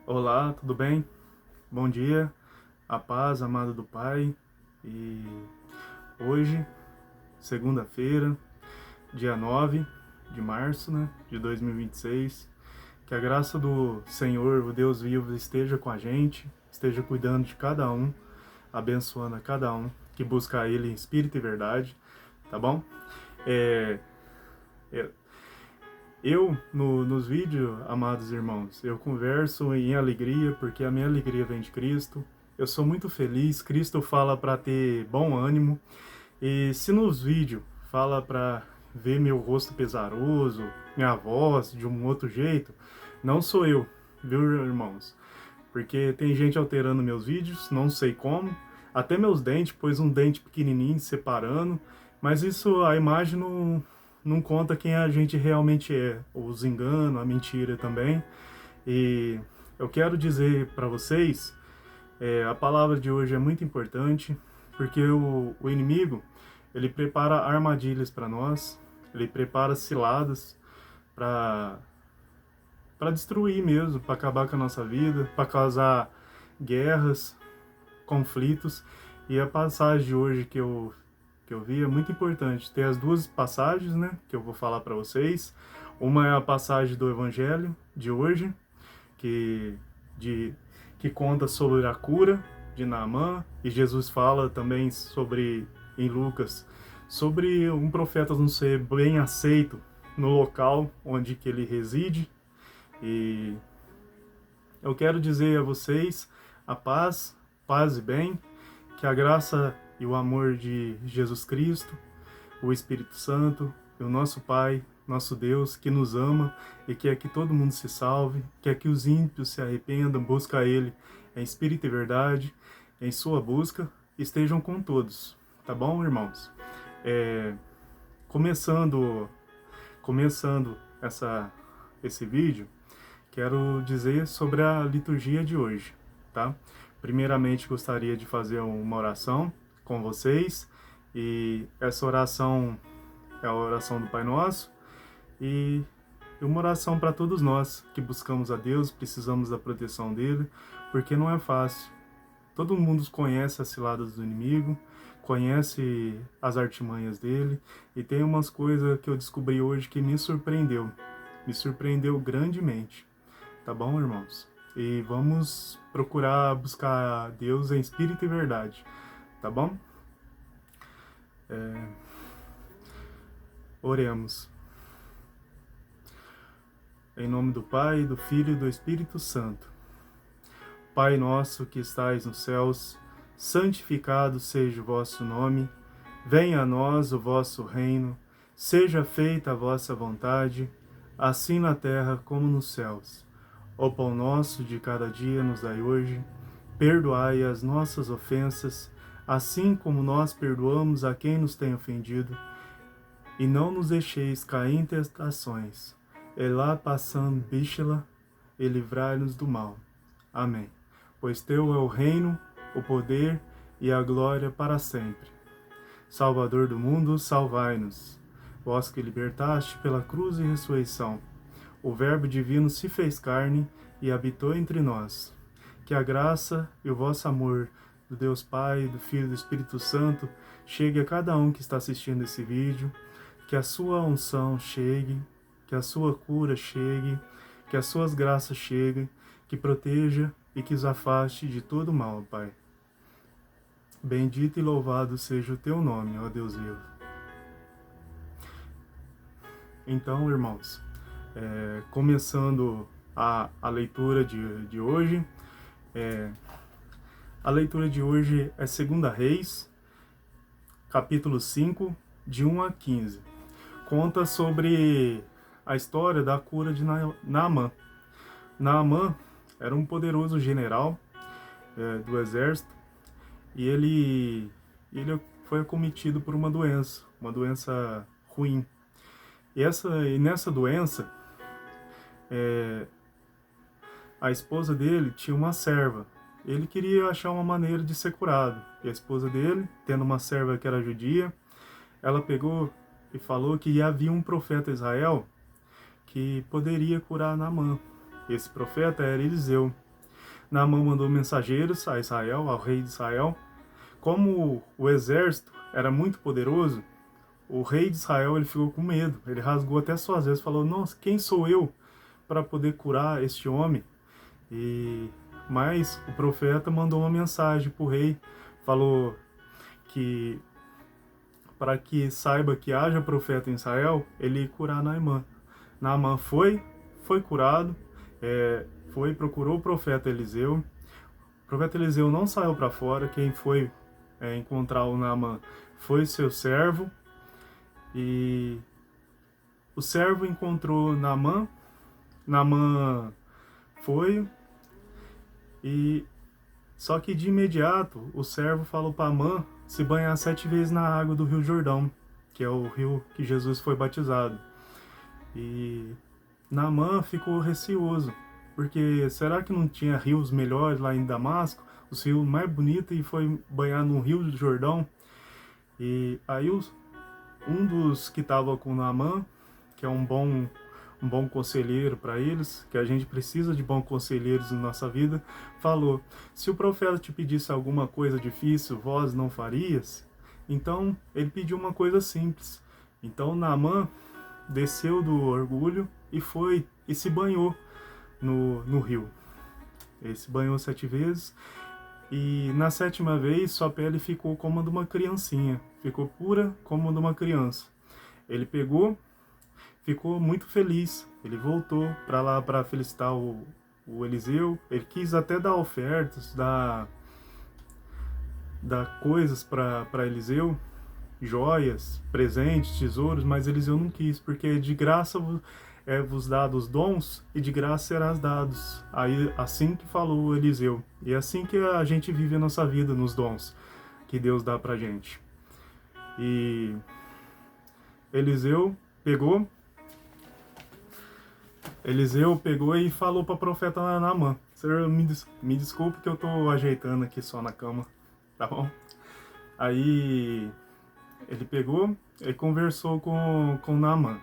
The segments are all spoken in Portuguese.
Olá, tudo bem? Bom dia, a paz, amado do Pai. E hoje, segunda-feira, dia 9 de março, de 2026, que a graça do Senhor, o Deus vivo, esteja com a gente, esteja cuidando de cada um, abençoando a cada um que busca Ele em espírito e verdade, tá bom? É, é, nos vídeos, amados irmãos, eu converso em alegria, porque a minha alegria vem de Cristo. Eu sou muito feliz, Cristo fala para ter bom ânimo. E se nos vídeos fala para ver meu rosto pesaroso, minha voz de um outro jeito, não sou eu, viu, irmãos? Porque tem gente alterando meus vídeos, não sei como. Até meus dentes, pôs um dente pequenininho separando. Mas isso, a imagem não conta quem a gente realmente é. Os enganos, a mentira também. E eu quero dizer para vocês, a palavra de hoje é muito importante. Porque o inimigo, ele prepara armadilhas para nós. Ele prepara ciladas para destruir mesmo, para acabar com a nossa vida, para causar guerras, conflitos. E a passagem de hoje que eu vi é muito importante. Tem as duas passagens, que eu vou falar para vocês. Uma é a passagem do Evangelho de hoje, que, de, que conta sobre a cura de Naamã, e Jesus fala também sobre, em Lucas, sobre um profeta não ser bem aceito no local onde que ele reside. E eu quero dizer a vocês a paz, paz e bem, que a graça e o amor de Jesus Cristo, o Espírito Santo e o nosso Pai, nosso Deus, que nos ama e quer que todo mundo se salve, quer que os ímpios se arrependam, busquem a Ele em espírito e verdade, em sua busca, estejam com todos. Tá bom, irmãos? É, começando começando esse vídeo, quero dizer sobre a liturgia de hoje, tá? Primeiramente, gostaria de fazer uma oração com vocês, e essa oração é a oração do Pai Nosso, e uma oração para todos nós que buscamos a Deus, precisamos da proteção dele, porque não é fácil. Todo mundo conhece as ciladas do inimigo, conhece as artimanhas dele, e tem umas coisas que eu descobri hoje que me surpreendeu grandemente. Tá bom, irmãos? E vamos procurar buscar Deus em espírito e verdade, tá bom? Oremos. Em nome do Pai, do Filho e do Espírito Santo. Pai nosso que estais nos céus, santificado seja o vosso nome. Venha a nós o vosso reino. Seja feita a vossa vontade, assim na terra como nos céus. O pão nosso de cada dia nos dai hoje. Perdoai as nossas ofensas, assim como nós perdoamos a quem nos tem ofendido. E não nos deixeis cair em tentações. Elá passam bíchela, e livrai-nos do mal. Amém. Pois teu é o reino, o poder e a glória para sempre. Salvador do mundo, salvai-nos. Vós que libertaste pela cruz e ressurreição, o Verbo divino se fez carne e habitou entre nós. Que a graça e o vosso amor do Deus Pai, do Filho e do Espírito Santo chegue a cada um que está assistindo esse vídeo, que a sua unção chegue, que a sua cura chegue, que as suas graças cheguem, que proteja e que os afaste de todo mal, Pai. Bendito e louvado seja o teu nome, ó Deus vivo. Então, irmãos, começando a leitura de hoje, a leitura de hoje é 2 Reis, capítulo 5, de 1 a 15. Conta sobre a história da cura de Naamã. Naamã era um poderoso general do exército, e ele foi acometido por uma doença ruim. E nessa doença, a esposa dele tinha uma serva. Ele queria achar uma maneira de ser curado. E a esposa dele, tendo uma serva que era judia, ela pegou e falou que havia um profeta Israel que poderia curar Naamã. Esse profeta era Eliseu. Naamã mandou mensageiros a Israel, ao rei de Israel. Como o exército era muito poderoso, o rei de Israel ele ficou com medo. Ele rasgou até suas vestes e falou: nossa, quem sou eu para poder curar este homem? Mas o profeta mandou uma mensagem para o rei, falou que para que saiba que haja profeta em Israel, ele curar Naamã. Naamã foi curado, procurou o profeta Eliseu. O profeta Eliseu não saiu para fora, quem foi encontrar o Naamã foi seu servo, e o servo encontrou Naamã. Naamã foi, e só que de imediato o servo falou para Naamã se banhar 7 vezes na água do Rio Jordão, que é o rio que Jesus foi batizado. E Naamã ficou receoso, porque será que não tinha rios melhores lá em Damasco, os rios mais bonitos, e foi banhar no Rio do Jordão? E aí um dos que estava com Naamã, que é um bom conselheiro para eles, que a gente precisa de bons conselheiros na nossa vida, falou: se o profeta te pedisse alguma coisa difícil, vós não farias? Então ele pediu uma coisa simples. Então Naamã desceu do orgulho e foi e se banhou no rio. Ele se banhou 7 vezes, e na 7ª vez sua pele ficou como a de uma criancinha, ficou pura como a de uma criança. Ele ficou muito feliz, ele voltou para lá para felicitar o Eliseu. Ele quis até dar ofertas, dar coisas para Eliseu, joias, presentes, tesouros, mas Eliseu não quis, porque de graça vos dados dons, e de graça serás dados. Aí, assim que falou Eliseu. E é assim que a gente vive a nossa vida, nos dons que Deus dá pra gente. E Eliseu pegou e falou para o profeta Naamã: Senhor, me desculpe que eu tô ajeitando aqui só na cama, tá bom? Aí ele pegou e conversou com Naamã.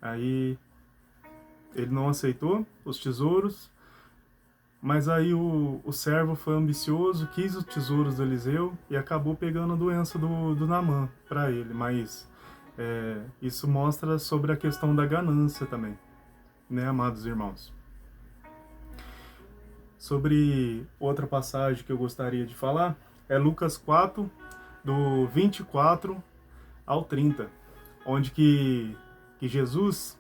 Aí ele não aceitou os tesouros, mas aí o servo foi ambicioso, quis os tesouros do Eliseu e acabou pegando a doença do Naamã para ele. Mas isso mostra sobre a questão da ganância também, né, amados irmãos? Sobre outra passagem que eu gostaria de falar é Lucas 4, do 24 ao 30, onde que Jesus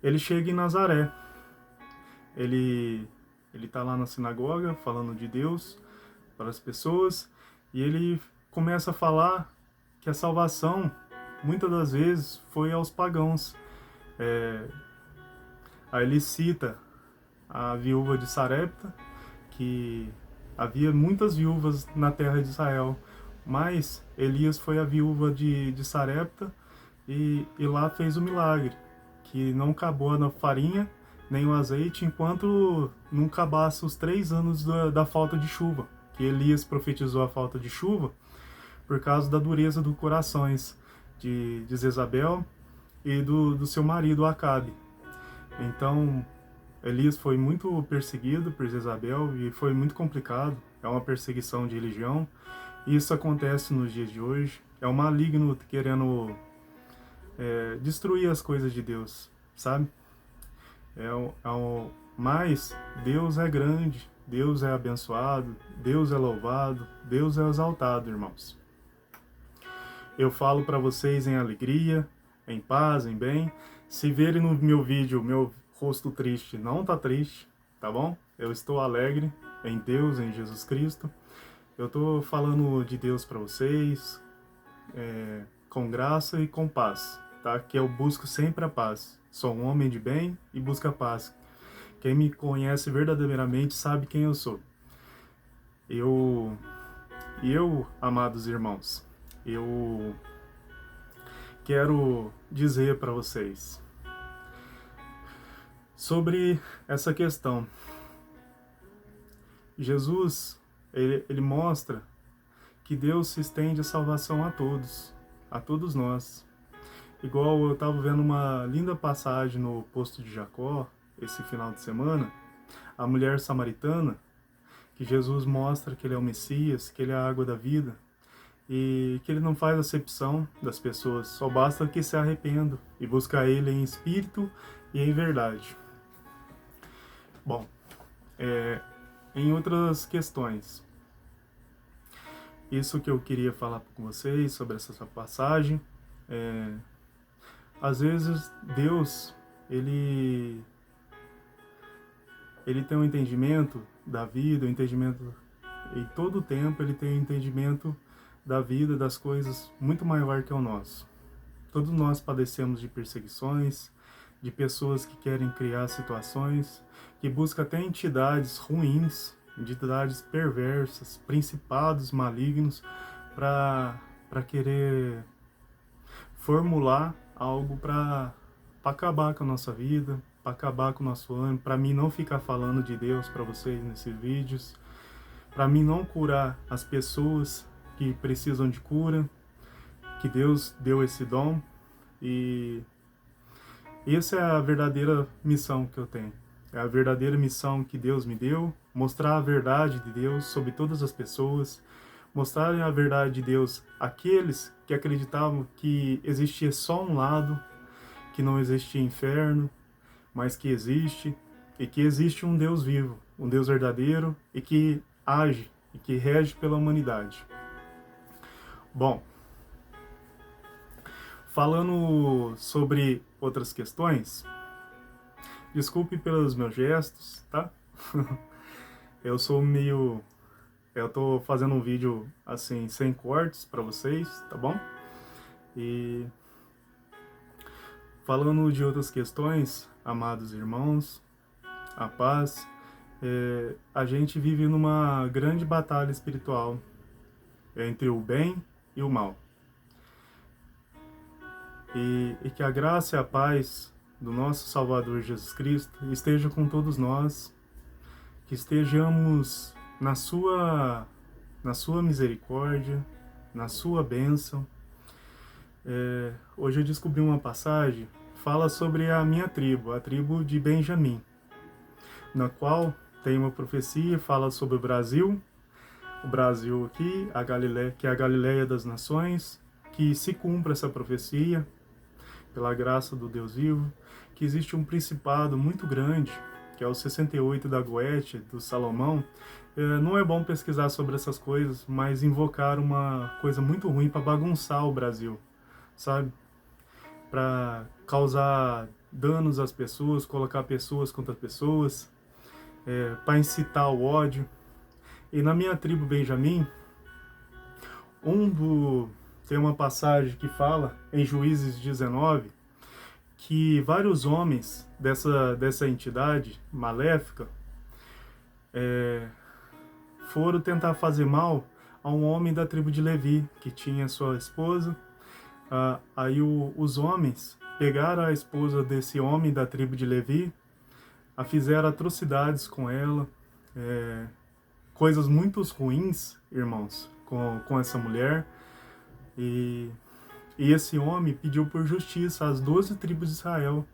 ele chega em Nazaré. Ele está lá na sinagoga falando de Deus para as pessoas, e ele começa a falar que a salvação muitas das vezes foi aos pagãos. Aí ele cita a viúva de Sarepta, que havia muitas viúvas na terra de Israel, mas Elias foi a viúva de Sarepta, e lá fez o milagre, que não acabou na farinha nem o azeite enquanto não acabasse os 3 anos da falta de chuva, que Elias profetizou a falta de chuva por causa da dureza dos corações de Jezabel e do seu marido Acabe. Então Elias foi muito perseguido por Jezabel e foi muito complicado. É uma perseguição de religião, e isso acontece nos dias de hoje. É o maligno querendo destruir as coisas de Deus, sabe? Mas Deus é grande, Deus é abençoado, Deus é louvado, Deus é exaltado, irmãos. Eu falo para vocês em alegria, em paz, em bem. Se verem no meu vídeo, meu rosto triste, não tá triste, tá bom? Eu estou alegre em Deus, em Jesus Cristo. Eu tô falando de Deus para vocês, com graça e com paz, tá? Que eu busco sempre a paz. Sou um homem de bem e busco a paz. Quem me conhece verdadeiramente sabe quem eu sou. Eu, amados irmãos, eu quero dizer para vocês sobre essa questão. Jesus, ele mostra que Deus se estende a salvação a todos nós. Igual eu estava vendo uma linda passagem no Poço de Jacó esse final de semana, a mulher samaritana, que Jesus mostra que ele é o Messias, que ele é a água da vida, e que ele não faz acepção das pessoas, só basta que se arrependam e buscar ele em espírito e em verdade. Bom, em outras questões, isso que eu queria falar com vocês sobre essa passagem, às vezes Deus, ele tem um entendimento da vida, um entendimento, em todo o tempo ele tem um entendimento da vida, das coisas, muito maior que o nosso. Todos nós padecemos de perseguições, de pessoas que querem criar situações, que buscam até entidades ruins, entidades perversas, principados malignos, para querer formular algo para acabar com a nossa vida, para acabar com o nosso ânimo, para mim não ficar falando de Deus para vocês nesses vídeos, para mim não curar as pessoas que precisam de cura, que Deus deu esse dom, e essa é a verdadeira missão que eu tenho. É a verdadeira missão que Deus me deu, mostrar a verdade de Deus sobre todas as pessoas, mostrarem a verdade de Deus àqueles que acreditavam que existia só um lado, que não existia inferno, mas que existe, e que existe um Deus vivo, um Deus verdadeiro, e que age, e que rege pela humanidade. Bom, falando sobre outras questões, desculpe pelos meus gestos, tá? Eu tô fazendo um vídeo assim, sem cortes para vocês, tá bom? E falando de outras questões, amados irmãos, a paz, a gente vive numa grande batalha espiritual entre o bem e o mal. E que a graça e a paz do nosso Salvador Jesus Cristo esteja com todos nós, que estejamos na sua misericórdia, na sua bênção. Hoje eu descobri uma passagem, fala sobre a minha tribo, a tribo de Benjamim, na qual tem uma profecia, fala sobre o Brasil aqui, a Galileia, que é a Galileia das Nações, que se cumpra essa profecia, pela graça do Deus vivo, que existe um principado muito grande, que é o 68 da Goethe, do Salomão. Não é bom pesquisar sobre essas coisas, mas invocar uma coisa muito ruim para bagunçar o Brasil, sabe? Para causar danos às pessoas, colocar pessoas contra pessoas, para incitar o ódio. E na minha tribo Benjamim, tem uma passagem que fala, em Juízes 19, que vários homens dessa entidade maléfica foram tentar fazer mal a um homem da tribo de Levi, que tinha sua esposa. Aí os homens pegaram a esposa desse homem da tribo de Levi, fizeram atrocidades com ela, coisas muito ruins, irmãos, com essa mulher. E esse homem pediu por justiça às 12 tribos de Israel.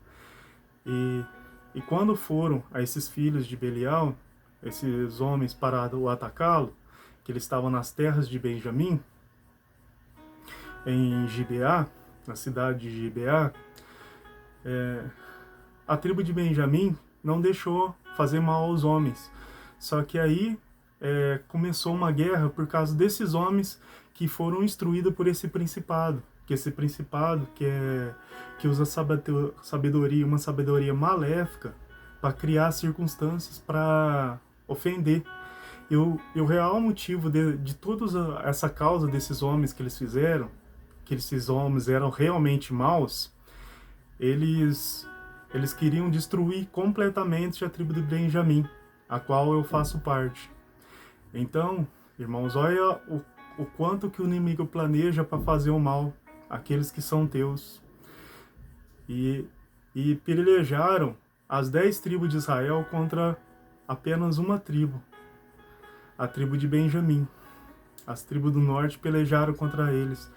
E quando foram a esses filhos de Belial, esses homens para o atacá-lo, que eles estavam nas terras de Benjamim, em Gibeá, na cidade de Gibeá, a tribo de Benjamim não deixou fazer mal aos homens. Só que aí começou uma guerra por causa desses homens que foram instruídos por esse principado. Que esse principado que usa sabedoria, uma sabedoria maléfica, para criar circunstâncias para ofender. E o real motivo de toda essa causa desses homens que eles fizeram, que esses homens eram realmente maus, eles queriam destruir completamente a tribo de Benjamim, a qual eu faço parte. Então, irmãos, olha o quanto que o inimigo planeja para fazer o mal àqueles que são teus. E pelejaram as 10 tribos de Israel contra apenas uma tribo, a tribo de Benjamim. As tribos do norte pelejaram contra eles.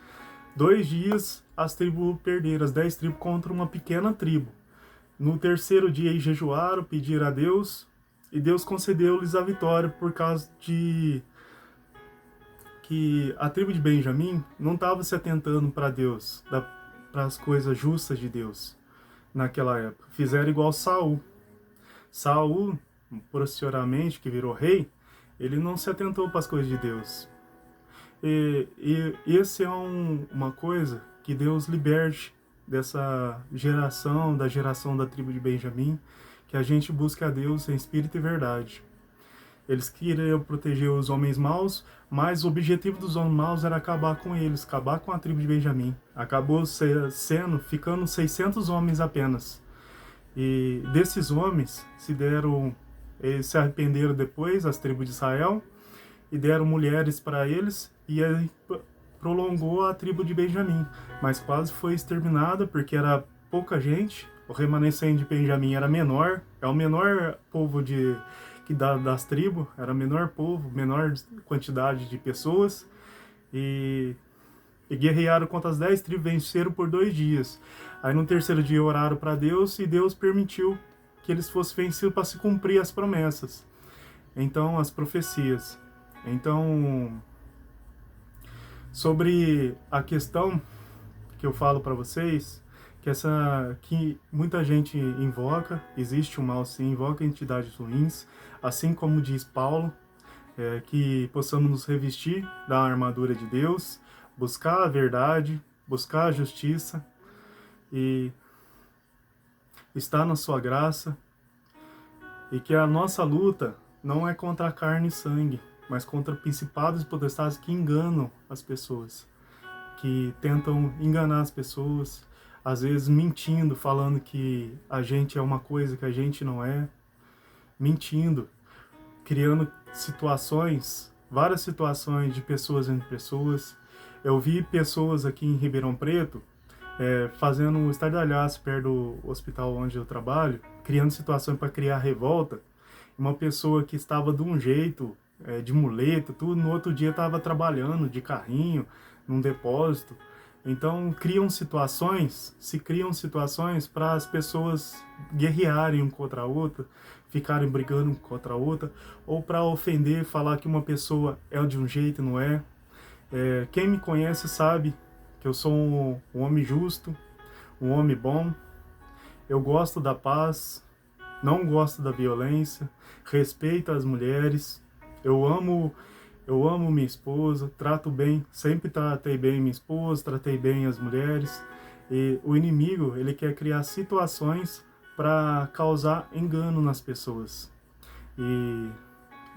2 dias as tribos perderam, as 10 tribos contra uma pequena tribo. No terceiro dia eles jejuaram, pediram a Deus, E Deus concedeu-lhes a vitória por causa de que a tribo de Benjamim não estava se atentando para Deus, para as coisas justas de Deus naquela época. Fizeram igual Saul. Saul, posteriormente, que virou rei, ele não se atentou para as coisas de Deus. E esse é uma coisa que Deus liberte dessa geração, da geração da tribo de Benjamim, que a gente busca a Deus em espírito e verdade. Eles queriam proteger os homens maus, mas o objetivo dos homens maus era acabar com eles, acabar com a tribo de Benjamim. Acabou ficando 600 homens apenas. E desses homens eles se arrependeram depois, as tribos de Israel, e deram mulheres para eles, e aí prolongou a tribo de Benjamim. Mas quase foi exterminada, porque era pouca gente. O remanescente de Benjamim era menor, é o menor povo das tribos, era menor povo, menor quantidade de pessoas, e guerrearam contra as 10 tribos, venceram por 2 dias. Aí no terceiro dia oraram para Deus, e Deus permitiu que eles fossem vencidos para se cumprir as promessas. Então, as profecias. Então, sobre a questão que eu falo para vocês, que muita gente invoca, existe o mal sim, invoca entidades ruins, assim como diz Paulo, que possamos nos revestir da armadura de Deus, buscar a verdade, buscar a justiça e estar na sua graça, e que a nossa luta não é contra a carne e sangue, mas contra principados e potestades que enganam as pessoas, que tentam enganar as pessoas, às vezes mentindo, falando que a gente é uma coisa que a gente não é, mentindo, criando várias situações de pessoas entre pessoas. Eu vi pessoas aqui em Ribeirão Preto fazendo estardalhaço perto do hospital onde eu trabalho, criando situações para criar revolta. Uma pessoa que estava de um jeito, de muleta, tudo, no outro dia estava trabalhando de carrinho, num depósito. Então se criam situações para as pessoas guerrearem um contra a outra, ficarem brigando um contra a outra, ou para ofender, falar que uma pessoa é de um jeito e não é. Quem me conhece sabe que eu sou um homem justo, um homem bom. Eu gosto da paz, não gosto da violência, respeito as mulheres. Eu amo minha esposa, sempre tratei bem minha esposa, tratei bem as mulheres. E o inimigo, ele quer criar situações para causar engano nas pessoas. E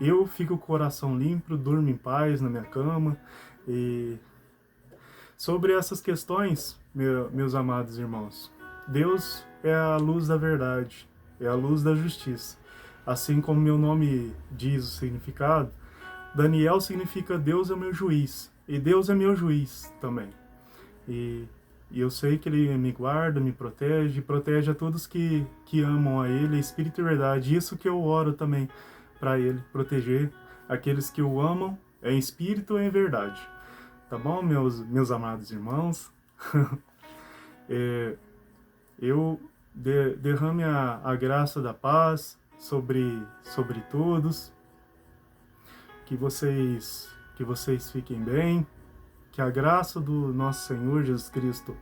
eu fico com o coração limpo, durmo em paz na minha cama. E sobre essas questões, meus amados irmãos, Deus é a luz da verdade, é a luz da justiça. Assim como meu nome diz o significado, Daniel significa Deus é meu juiz, e Deus é meu juiz também. E eu sei que Ele me guarda, me protege a todos que amam a Ele, espírito e verdade. Isso que eu oro também para Ele, proteger aqueles que o amam em espírito e em verdade. Tá bom, meus amados irmãos? Derrame a graça da paz sobre todos. Que vocês fiquem bem, que a graça do nosso Senhor Jesus Cristo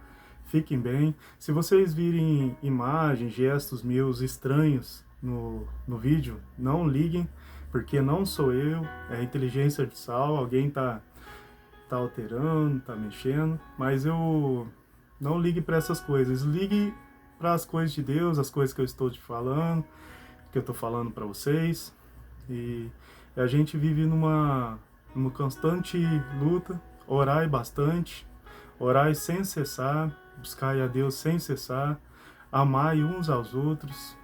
fiquem bem. Se vocês virem imagens, gestos meus estranhos no vídeo, não liguem, porque não sou eu, é a inteligência artificial, alguém tá alterando, tá mexendo, mas eu não ligue para essas coisas, ligue para as coisas de Deus, as coisas que eu estou te falando, que eu estou falando para vocês. E a gente vive numa constante luta. Orai bastante, orai sem cessar, buscai a Deus sem cessar, amai uns aos outros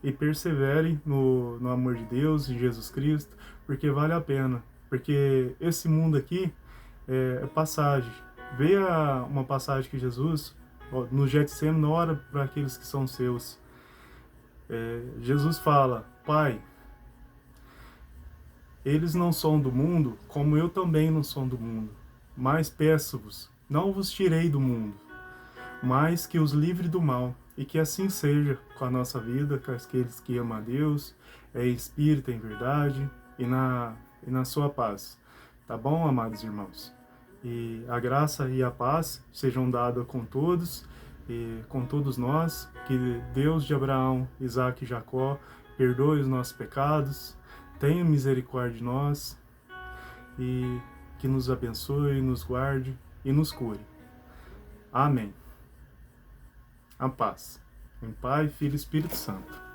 e perseverem no amor de Deus, em Jesus Cristo, porque vale a pena. Porque esse mundo aqui é passagem. Veja uma passagem que Jesus, no Getsemane, ora para aqueles que são seus. Jesus fala: Pai, eles não são do mundo, como eu também não sou do mundo. Mas peço-vos, não vos tirei do mundo, mas que os livre do mal. e que assim seja com a nossa vida, com aqueles que amam a Deus, é espírita em verdade e na sua paz. Tá bom, amados irmãos? E a graça e a paz sejam dadas com todos e com todos nós, que Deus de Abraão, Isaque e Jacó perdoe os nossos pecados, tenha misericórdia de nós e que nos abençoe, nos guarde e nos cure. Amém. A paz. Em Pai, Filho e Espírito Santo.